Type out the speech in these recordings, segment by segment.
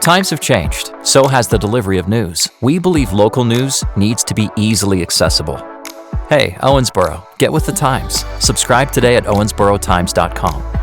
Times have changed, so has the delivery of news. We believe local news needs to be easily accessible. Hey, Owensboro, get with the times. Subscribe today at owensborotimes.com.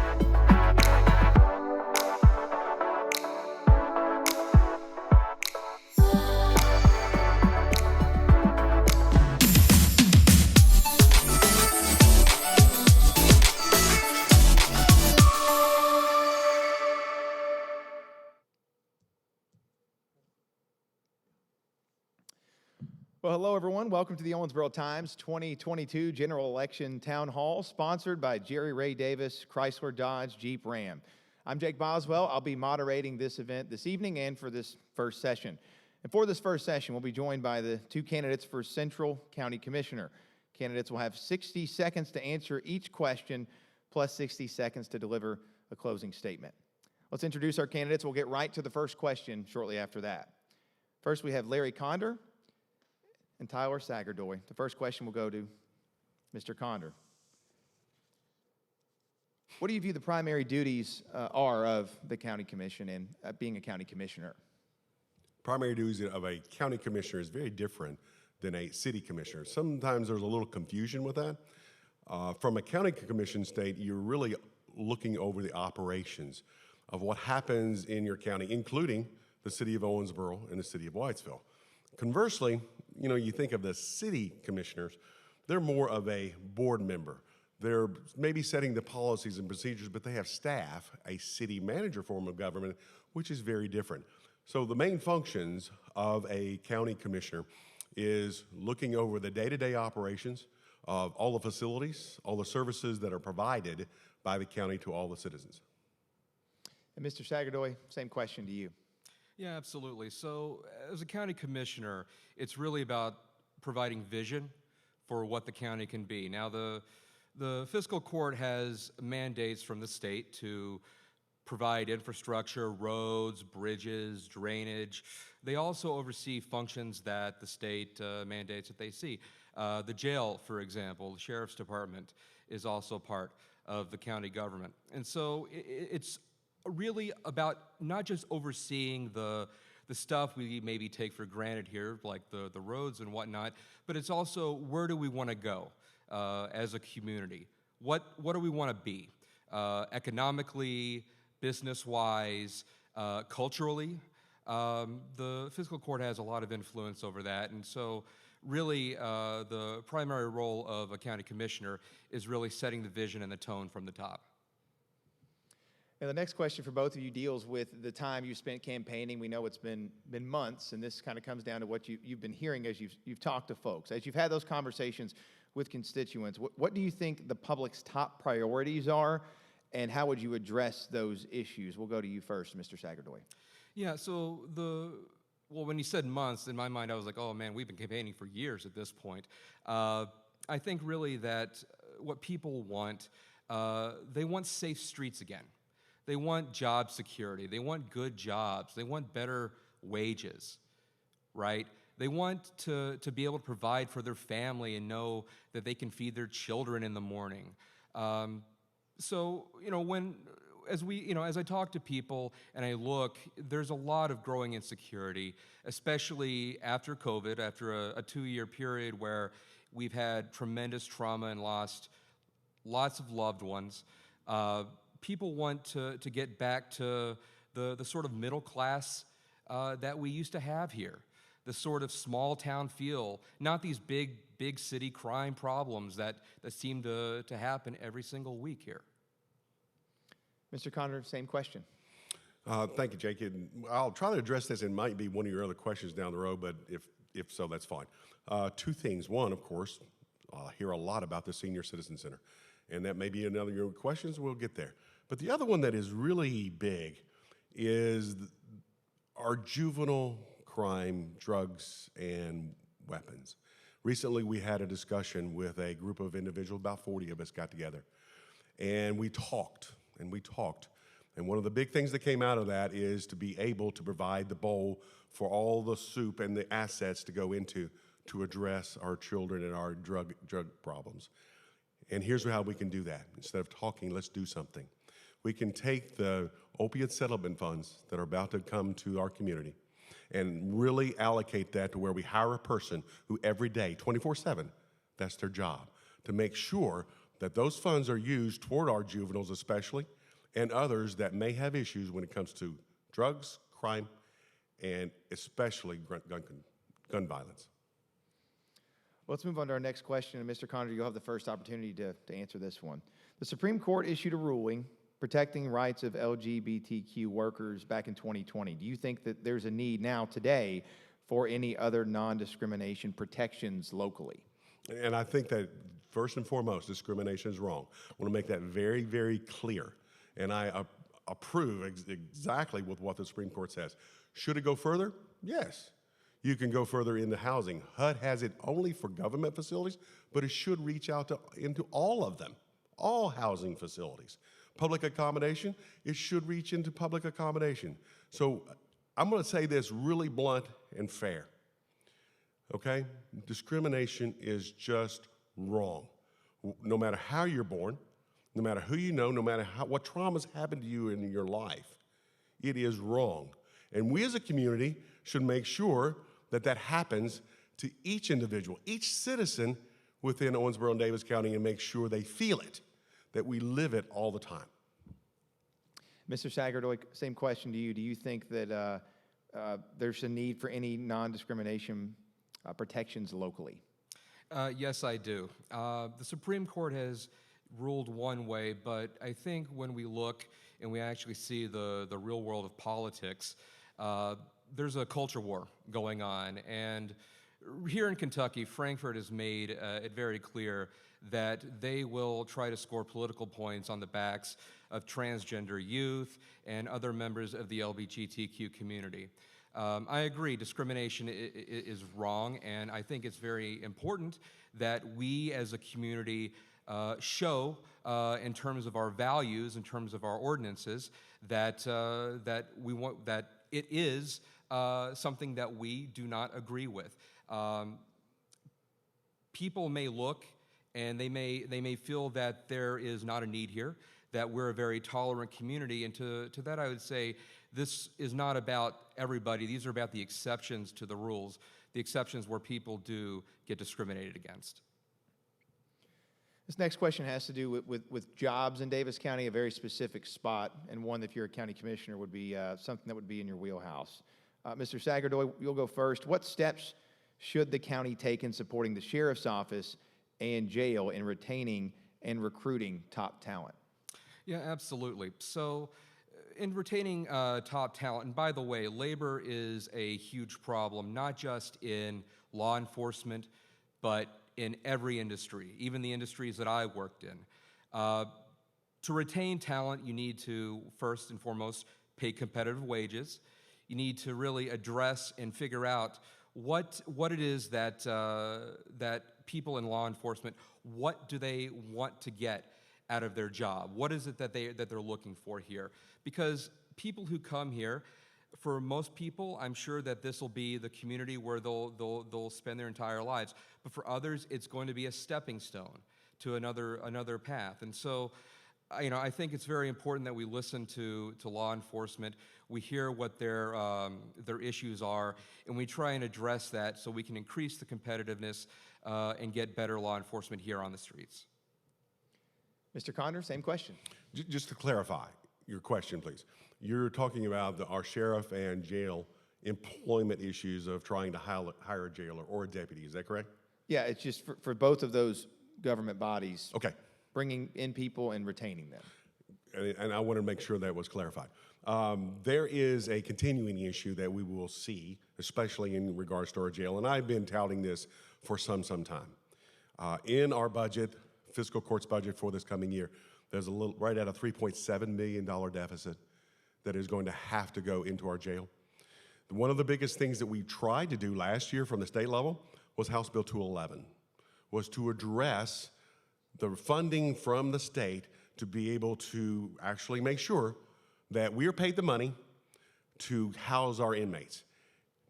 Well, hello, everyone. Welcome to the Owensboro Times 2022 General Election Town Hall, sponsored by Jerry Ray Davis, Chrysler Dodge Jeep Ram. I'm Jake Boswell. I'll be moderating this event this evening and for this first session. And for this first session, we'll be joined by the two candidates for Central County Commissioner. Candidates will have 60 seconds to answer each question, plus 60 seconds to deliver a closing statement. Let's introduce our candidates. We'll get right to the first question shortly after that. First, we have Larry Conder and Tyler Sagardoy. The first question will go to Mr. Conder. What do you view the primary duties are of the county commission and being a county commissioner? Primary duties of a county commissioner is very different than a city commissioner. Sometimes there's a little confusion with that. From a county commission state, you're really looking over the operations of what happens in your county, including the city of Owensboro and the city of Whitesville. Conversely, you think of the city commissioners, they're more of a board member. They're maybe setting the policies and procedures, but they have staff, a city manager form of government, which is very different. So the main functions of a county commissioner is looking over the day-to-day operations of all the facilities, all the services that are provided by the county to all the citizens. And Mr. Sagardoy, same question to you. Yeah, absolutely. So as a county commissioner, it's really about providing vision for what the county can be. Now, the fiscal court has mandates from the state to provide infrastructure, roads, bridges, drainage. They also oversee functions that the state mandates that they see. The jail, for example, the sheriff's department is also part of the county government. And so it's really about not just overseeing the stuff we maybe take for granted here, like the roads and whatnot, but it's also where do we want to go as a community? What do we want to be? Economically, business-wise, culturally. The fiscal court has a lot of influence over that, and so really the primary role of a county commissioner is really setting the vision and the tone from the top. And the next question for both of you deals with the time you spent campaigning. We know it's been months, and this kind of comes down to what you've been hearing as you've talked to folks. As you've had those conversations with constituents, what do you think the public's top priorities are, and how would you address those issues? We'll go to you first, Mr. Sagardoy. Yeah, so when you said months, in my mind I was like, oh man, we've been campaigning for years at this point. I think really that what people want, they want safe streets again. They want job security. They want good jobs. They want better wages, right? They want to be able to provide for their family and know that they can feed their children in the morning. So, as I talk to people and I look, there's a lot of growing insecurity, especially after COVID, after a 2-year period where we've had tremendous trauma and lost lots of loved ones. People want to get back to the sort of middle class that we used to have here, the sort of small town feel, not these big city crime problems that seem to happen every single week here. Mr. Conder, same question. Thank you, Jake. I'll try to address this. It might be one of your other questions down the road, but if so, that's fine. Two things. One, of course, I hear a lot about the Senior Citizen Center, and that may be another of your questions. We'll get there. But the other one that is really big is our juvenile crime, drugs, and weapons. Recently, we had a discussion with a group of individuals, about 40 of us got together, and we talked. And one of the big things that came out of that is to be able to provide the bowl for all the soup and the assets to go into to address our children and our drug problems. And here's how we can do that. Instead of talking, let's do something. We can take the opiate settlement funds that are about to come to our community and really allocate that to where we hire a person who every day, 24/7, that's their job, to make sure that those funds are used toward our juveniles especially, and others that may have issues when it comes to drugs, crime, and especially gun violence. Well, let's move on to our next question. And Mr. Conder, you'll have the first opportunity to answer this one. The Supreme Court issued a ruling protecting rights of LGBTQ workers back in 2020. Do you think that there's a need now, today, for any other non-discrimination protections locally? And I think that, first and foremost, discrimination is wrong. I want to make that very, very clear. And I approve exactly with what the Supreme Court says. Should it go further? Yes. You can go further into housing. HUD has it only for government facilities, but it should reach out into all of them, all housing facilities. Public accommodation, it should reach into public accommodation. So I'm going to say this really blunt and fair. Okay? Discrimination is just wrong. No matter how you're born, no matter who you know, no matter what traumas happened to you in your life, it is wrong. And we as a community should make sure that that happens to each individual, each citizen within Owensboro and Davis County, and make sure they feel it, that we live it all the time. Mr. Sagardoy, same question to you. Do you think that there's a need for any non-discrimination protections locally? Yes, I do. The Supreme Court has ruled one way, but I think when we look and we actually see the real world of politics, there's a culture war going on. And here in Kentucky, Frankfurt has made it very clear that they will try to score political points on the backs of transgender youth and other members of the LGBTQ community. I agree, discrimination is wrong, and I think it's very important that we as a community show in terms of our values, in terms of our ordinances, that we want, that it is something that we do not agree with. People may look and they may feel that there is not a need here, that we're a very tolerant community, and to that I would say this is not about everybody. These are about the exceptions to the rules, the exceptions where people do get discriminated against. This next question has to do with jobs in Davis County, a very specific spot, and one that if you're a county commissioner would be something that would be in your wheelhouse. Mr. Sagardoy, you'll go first. What steps should the county take in supporting the sheriff's office and jail in retaining and recruiting top talent? Yeah, absolutely. So in retaining top talent, and by the way, labor is a huge problem, not just in law enforcement, but in every industry, even the industries that I worked in. To retain talent, you need to, first and foremost, pay competitive wages. You need to really address and figure out what it is that that people in law enforcement, what do they want to get out of their job? What is it that they're looking for here? Because people who come here, for most people, I'm sure that this will be the community where they'll spend their entire lives. But for others, it's going to be a stepping stone to another path. And so, I think it's very important that we listen to law enforcement. We hear what their issues are, and we try and address that so we can increase the competitiveness and get better law enforcement here on the streets. Mr. Conder, same question. Just to clarify your question, please. You're talking about our sheriff and jail employment issues of trying to hire a jailer or a deputy. Is that correct? Yeah, it's just for both of those government bodies. Okay. Bringing in people and retaining them. And I want to make sure that was clarified. There is a continuing issue that we will see, especially in regards to our jail, and I've been touting this for some time. In our budget, fiscal court's budget for this coming year, there's right at a $3.7 million deficit that is going to have to go into our jail. One of the biggest things that we tried to do last year from the state level was House Bill 211, was to address the funding from the state to be able to actually make sure that we are paid the money to house our inmates,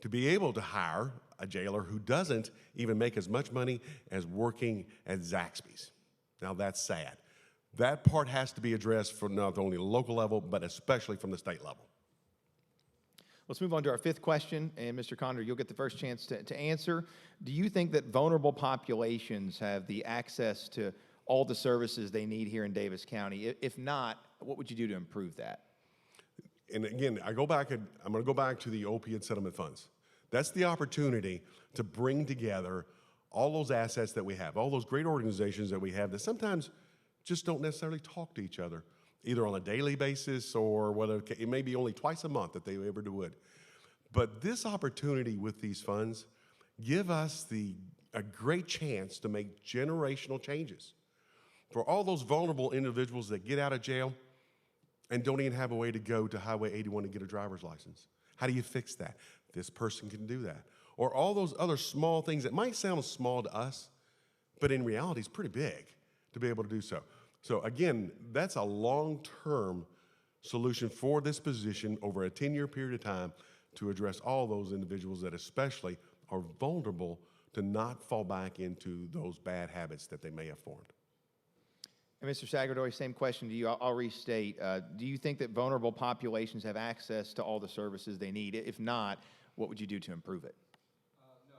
to be able to hire a jailer who doesn't even make as much money as working at Zaxby's. Now that's sad. That part has to be addressed from not only the local level, but especially from the state level. Let's move on to our fifth question, and Mr. Conder, you'll get the first chance to answer. Do you think that vulnerable populations have the access to all the services they need here in Davis County? If not, what would you do to improve that? And again, I'm going to go back to the opiate settlement funds. That's the opportunity to bring together all those assets that we have, all those great organizations that we have that sometimes just don't necessarily talk to each other, either on a daily basis or whether it may be only twice a month that they ever do it. But this opportunity with these funds give us a great chance to make generational changes. For all those vulnerable individuals that get out of jail and don't even have a way to go to Highway 81 to get a driver's license. How do you fix that? This person can do that. Or all those other small things that might sound small to us, but in reality is pretty big to be able to do so. So again, that's a long-term solution for this position over a 10-year period of time to address all those individuals that especially are vulnerable to not fall back into those bad habits that they may have formed. And Mr. Sagardoy, same question to you. I'll restate. Do you think that vulnerable populations have access to all the services they need? If not, what would you do to improve it? No,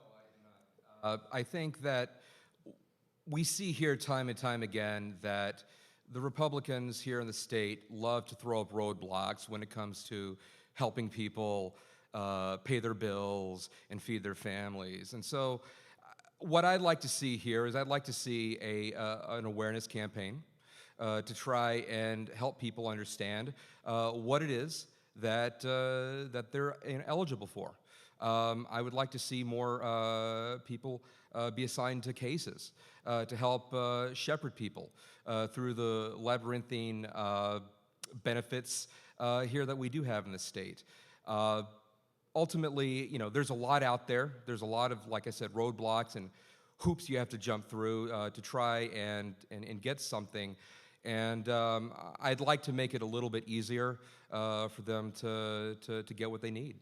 I do not. I think that we see here time and time again that the Republicans here in the state love to throw up roadblocks when it comes to helping people pay their bills and feed their families. And so what I'd like to see here is I'd like to see an awareness campaign to try and help people understand what it is that they're eligible for. I would like to see more people be assigned to cases to help shepherd people through the labyrinthine benefits here that we do have in the state. Ultimately, you know, there's a lot out there. There's a lot of, like I said, roadblocks and hoops you have to jump through to try and get something. And I'd like to make it a little bit easier for them to get what they need.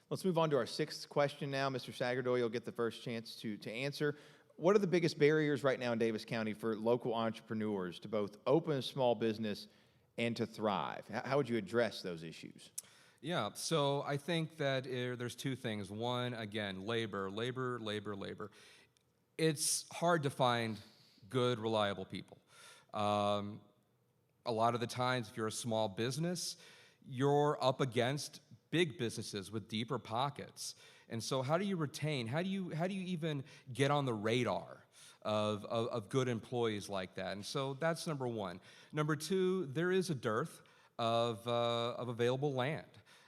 Let's move on to our sixth question now. Mr. Sagardoy, you'll get the first chance to answer. What are the biggest barriers right now in Davis County for local entrepreneurs to both open a small business and to thrive? How would you address those issues? Yeah, so I think that there's two things. One, again, labor. It's hard to find good, reliable people. A lot of the times, if you're a small business, you're up against big businesses with deeper pockets. And so how do you retain, how do you even get on the radar of good employees like that? And so that's number one. Number two, there is a dearth of available land.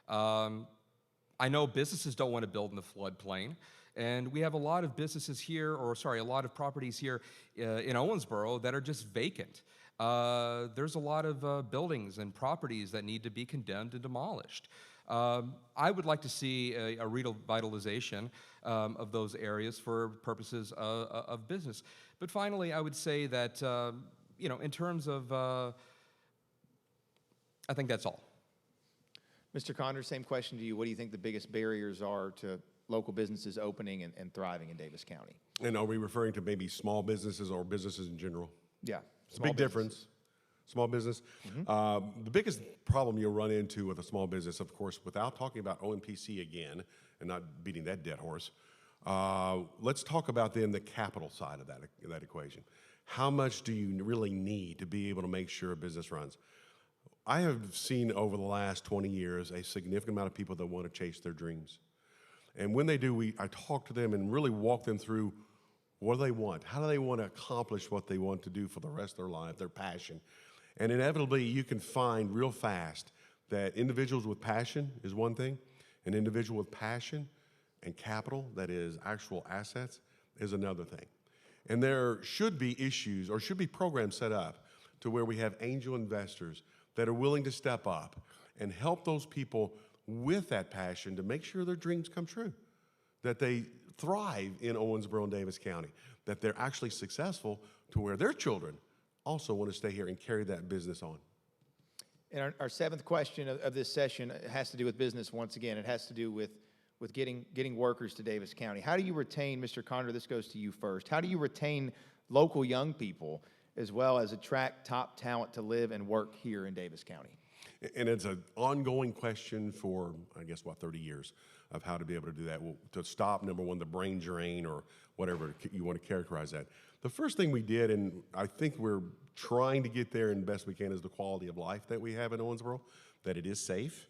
I know businesses don't want to build in the floodplain, and we have a lot of businesses here, a lot of properties here in Owensboro that are just vacant. There's a lot of buildings and properties that need to be condemned and demolished. I would like to see a revitalization of those areas for purposes of business. But finally, I would say that, in terms of, I think that's all. Mr. Conder, same question to you. What do you think the biggest barriers are to local businesses opening and thriving in Davis County? And are we referring to maybe small businesses or businesses in general? Yeah. It's a big difference. Small business. Mm-hmm. The biggest problem you'll run into with a small business, of course, without talking about OMPC again and not beating that dead horse, let's talk about then the capital side of that equation. How much do you really need to be able to make sure a business runs? I have seen over the last 20 years a significant amount of people that want to chase their dreams. And when they do, I talk to them and really walk them through what do they want? How do they want to accomplish what they want to do for the rest of their life, their passion? And inevitably, you can find real fast that individuals with passion is one thing, an individual with passion and capital, that is actual assets, is another thing. And there should be issues or should be programs set up to where we have angel investors that are willing to step up and help those people with that passion to make sure their dreams come true, that they thrive in Owensboro and Davis County, that they're actually successful to where their children also want to stay here and carry that business on. And our seventh question of this session has to do with business once again. It has to do with getting workers to Davis County. How do you retain, Mr. Conder, this goes to you first, how do you retain local young people as well as attract top talent to live and work here in Davis County? And it's an ongoing question for, I guess, 30 years of how to be able to do that. Well, to stop, number one, the brain drain or whatever you want to characterize that. The first thing we did, and I think we're trying to get there and best we can, is the quality of life that we have in Owensboro, that it is safe,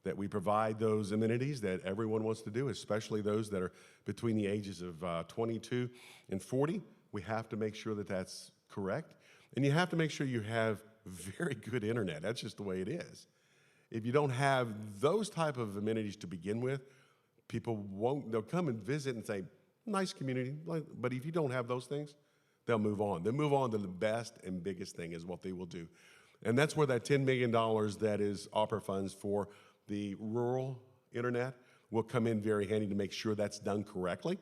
that we provide those amenities that everyone wants to do, especially those that are between the ages of 22 and 40. We have to make sure that that's correct. And you have to make sure you have very good internet. That's just the way it is. If you don't have those type of amenities to begin with, people won't, they'll come and visit and say, nice community, but if you don't have those things, they'll move on. They'll move on to the best and biggest thing is what they will do. And that's where that $10 million that is opera funds for the rural internet will come in very handy to make sure that's done correctly.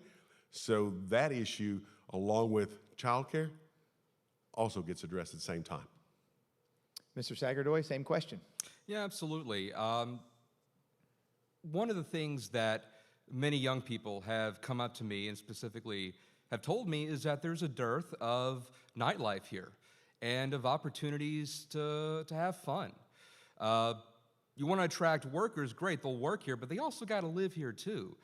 So that issue, along with childcare, also gets addressed at the same time. Mr. Sagardoy, same question. Yeah, absolutely. One of the things that many young people have come up to me and specifically have told me is that there's a dearth of nightlife here and of opportunities to have fun. You want to attract workers, great, they'll work here, but they also got to live here too.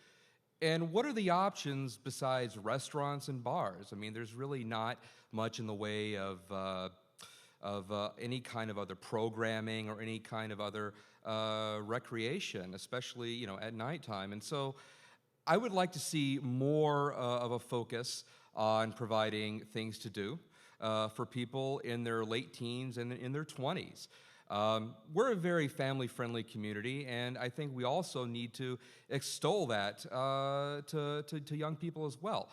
And what are the options besides restaurants and bars? I mean, there's really not much in the way of any kind of other programming or any kind of other recreation, especially at nighttime. And so I would like to see more of a focus on providing things to do for people in their late teens and in their 20s. We're a very family-friendly community, and I think we also need to extol that to young people as well.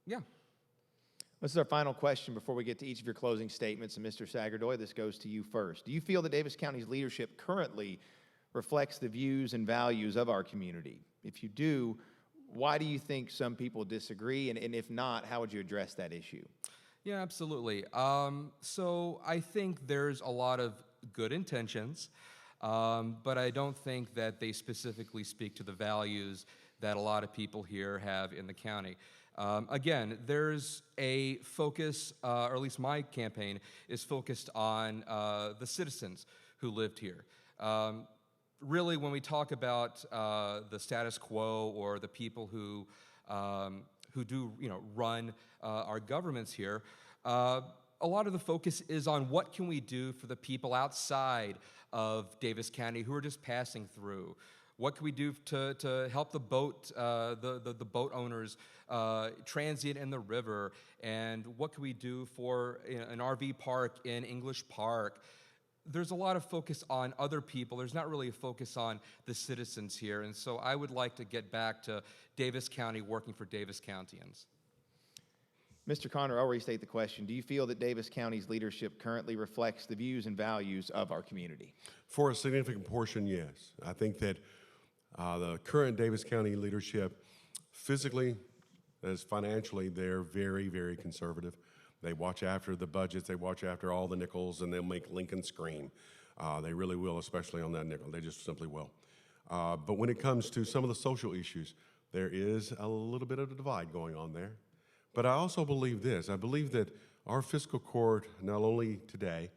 Yeah. This is our final question before we get to each of your closing statements. And Mr. Sagardoy, this goes to you first. Do you feel that Davis County's leadership currently reflects the views and values of our community? If you do, why do you think some people disagree? And if not, how would you address that issue? Yeah, absolutely. So I think there's a lot of good intentions, but I don't think that they specifically speak to the values that a lot of people here have in the county. Again, there's a focus, or at least my campaign is focused on the citizens who lived here. Really, when we talk about the status quo or the people who do run our governments here, a lot of the focus is on what can we do for the people outside of Davis County who are just passing through. What can we do to help the boat owners transient in the river? And what can we do for an RV park in English Park? There's a lot of focus on other people. There's not really a focus on the citizens here. And so I would like to get back to Davis County working for Davis Countyans. Mr. Conder, I'll restate the question. Do you feel that Davis County's leadership currently reflects the views and values of our community? For a significant portion, yes. I think that the current Davis County leadership, physically as financially, they're very, very conservative. They watch after the budgets, they watch after all the nickels, and they'll make Lincoln scream. They really will, especially on that nickel. They just simply will. But when it comes to some of the social issues, there is a little bit of a divide going on there. But I also believe this. I believe that our fiscal court, not only today,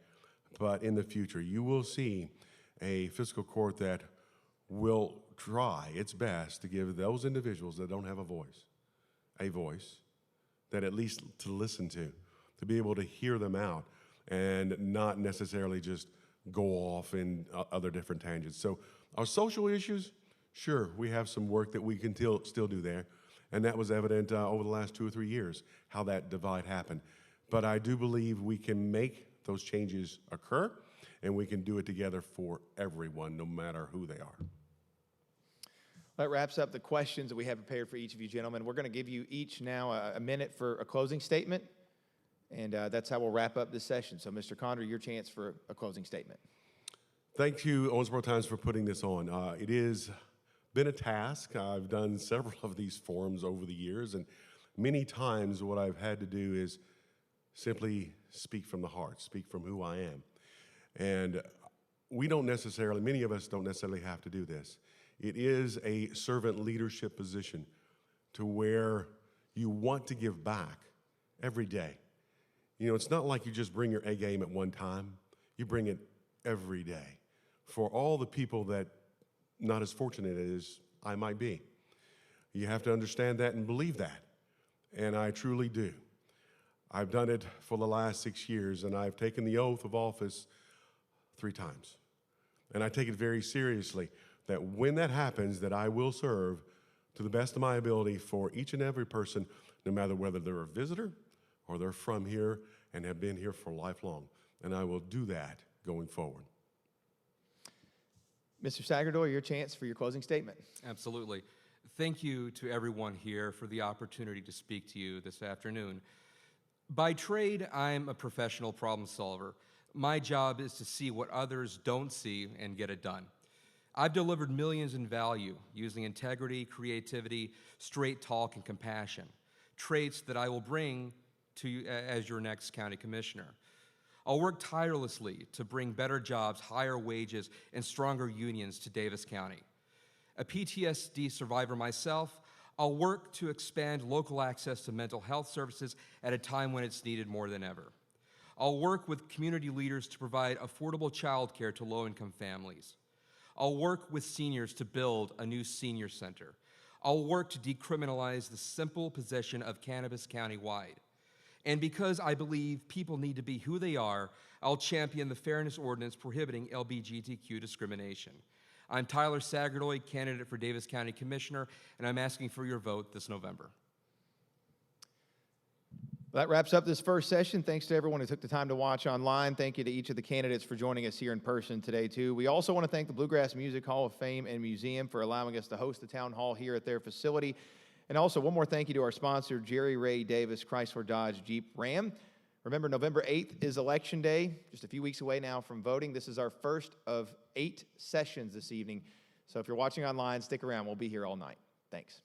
but in the future, you will see a fiscal court that will try its best to give those individuals that don't have a voice that at least to listen to be able to hear them out and not necessarily just go off in other different tangents. So our social issues, sure, we have some work that we can still do there. And that was evident over the last 2 or 3 years, how that divide happened. But I do believe we can make those changes occur, and we can do it together for everyone, no matter who they are. That wraps up the questions that we have prepared for each of you gentlemen. We're going to give you each now a minute for a closing statement, and that's how we'll wrap up this session. So, Mr. Conder, your chance for a closing statement. Thank you, Owensboro Times, for putting this on. It has been a task. I've done several of these forums over the years, and many times what I've had to do is simply speak from the heart, speak from who I am. And many of us don't necessarily have to do this. It is a servant leadership position to where you want to give back every day. You know, it's not like you just bring your A game at one time. You bring it every day for all the people that not as fortunate as I might be. You have to understand that and believe that, and I truly do. I've done it for the last 6 years, and I've taken the oath of office 3 times. And I take it very seriously that when that happens, that I will serve to the best of my ability for each and every person, no matter whether they're a visitor or they're from here and have been here for lifelong. And I will do that going forward. Mr. Sagardoy, your chance for your closing statement. Absolutely. Thank you to everyone here for the opportunity to speak to you this afternoon. By trade, I'm a professional problem solver. My job is to see what others don't see and get it done. I've delivered millions in value using integrity, creativity, straight talk, and compassion, traits that I will bring to you as your next county commissioner. I'll work tirelessly to bring better jobs, higher wages, and stronger unions to Davis County. A PTSD survivor myself, I'll work to expand local access to mental health services at a time when it's needed more than ever. I'll work with community leaders to provide affordable child care to low-income families. I'll work with seniors to build a new senior center. I'll work to decriminalize the simple possession of cannabis countywide. And because I believe people need to be who they are, I'll champion the fairness ordinance prohibiting LGBTQ discrimination. I'm Tyler Sagardoy, candidate for Davis County Commissioner, and I'm asking for your vote this November. That wraps up this first session. Thanks to everyone who took the time to watch online. Thank you to each of the candidates for joining us here in person today, too. We also want to thank the Bluegrass Music Hall of Fame and Museum for allowing us to host the town hall here at their facility. And also, one more thank you to our sponsor, Jerry Ray Davis, Chrysler Dodge Jeep Ram. Remember, November 8th is Election Day, just a few weeks away now from voting. This is our first of 8 sessions this evening. So if you're watching online, stick around. We'll be here all night. Thanks.